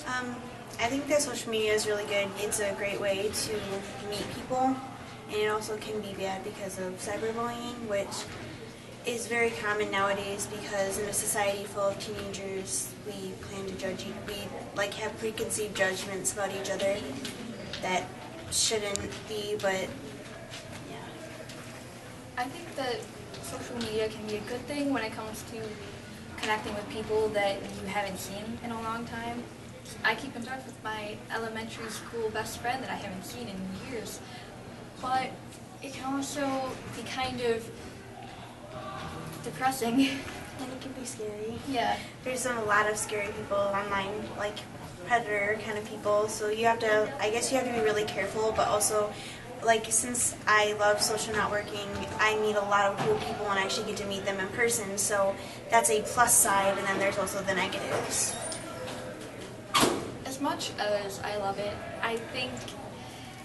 I think that social media is really good. It's a great way to meet people, and it also can be bad because of cyberbullying, which is very common nowadays because in a society full of teenagers, we plan to judge we have preconceived judgments about each other that shouldn't be, but yeah. I think that social media can be a good thing when it comes to connecting with people that you haven't seen in a long time. I keep in touch with my elementary school best friend that I haven't seen in years, but it can also be kind of depressing. And it can be scary. Yeah. There's a lot of scary people online, like predator kind of people, so you have to, I guess you have to be really careful, but also, like, since I love social networking, I meet a lot of cool people and I actually get to meet them in person, so that's a plus side, and then there's also the negatives. As much as I love it, I think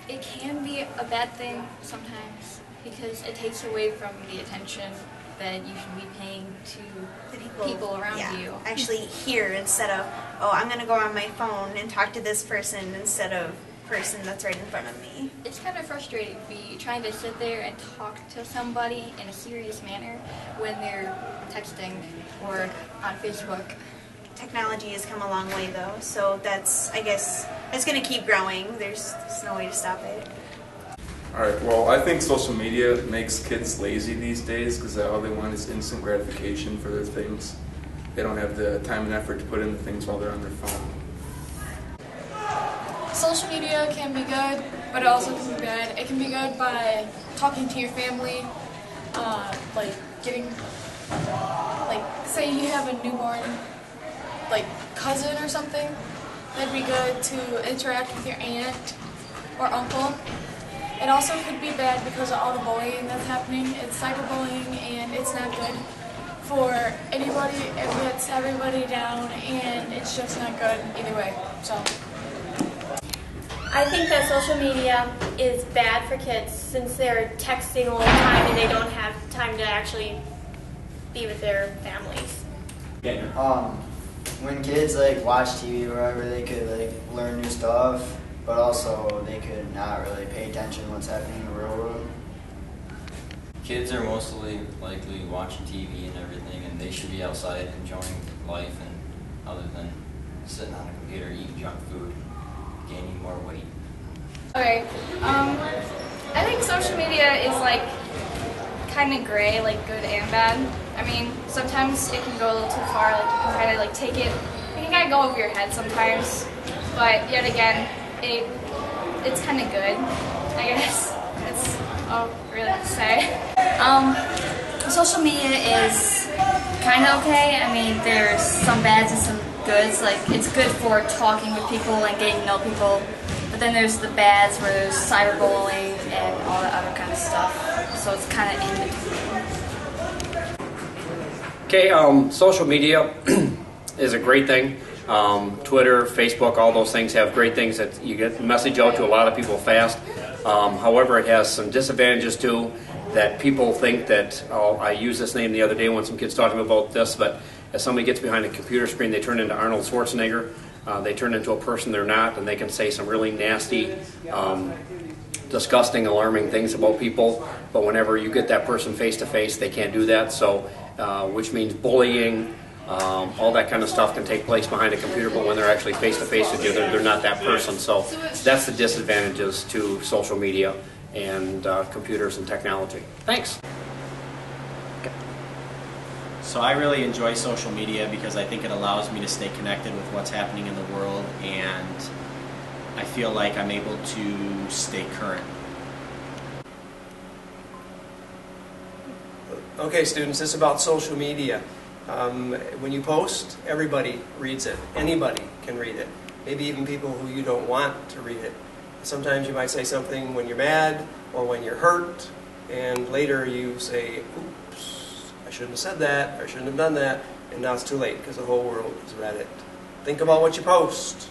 it can be a bad thing sometimes because it takes away from the attention that you should be paying to the people around you. Actually here instead of, oh, I'm going to go on my phone and talk to this person instead of person that's right in front of me. It's kind of frustrating to be trying to sit there and talk to somebody in a serious manner when they're texting or on Facebook. Technology has come a long way though, so that's, I guess, it's going to keep growing. There's no way to stop it. Alright, well, I think social media makes kids lazy these days because all they want is instant gratification for their things. They don't have the time and effort to put into things while they're on their phone. Social media can be good, but it also can be bad. It can be good by talking to your family, say you have a newborn, cousin or something. That'd be good to interact with your aunt or uncle. It also could be bad because of all the bullying that's happening. It's cyberbullying and it's not good for anybody. It gets everybody down and it's just not good either way. So I think that social media is bad for kids since they're texting all the time and they don't have time to actually be with their families. When kids watch TV or whatever, they could learn new stuff, but also they could not really pay attention to what's happening in the real world. Kids are mostly likely watching TV and everything, and they should be outside enjoying life and other than sitting on a computer eating junk food, gaining more weight. Okay, I think social media is kind of gray, good and bad. I mean, sometimes it can go a little too far, you can kind of take it, it can kind of go over your head sometimes, but yet again, it's kind of good, I guess. That's all I really have to say. Social media is kind of okay. I mean, there's some bads and some goods. It's good for talking with people and getting to know people. But then there's the bads where there's cyberbullying and all that other kind of stuff. So it's kind of in between. Okay, social media is a great thing. Twitter, Facebook, all those things have great things that you get the message out to a lot of people fast. However, it has some disadvantages too, that people think that, I used this name the other day when some kids talked to me about this, but as somebody gets behind a computer screen, they turn into Arnold Schwarzenegger. They turn into a person they're not, and they can say some really nasty, disgusting, alarming things about people. But whenever you get that person face to face, they can't do that. So, which means bullying, all that kind of stuff can take place behind a computer, but when they're actually face to face with you, they're not that person. So that's the disadvantages to social media and computers and technology. Thanks. So I really enjoy social media because I think it allows me to stay connected with what's happening in the world, and I feel like I'm able to stay current. Okay, students, this is about social media. When you post, everybody reads it. Anybody can read it. Maybe even people who you don't want to read it. Sometimes you might say something when you're mad or when you're hurt, and later you say, oops, I shouldn't have said that, or I shouldn't have done that, and now it's too late because the whole world has read it. Think about what you post.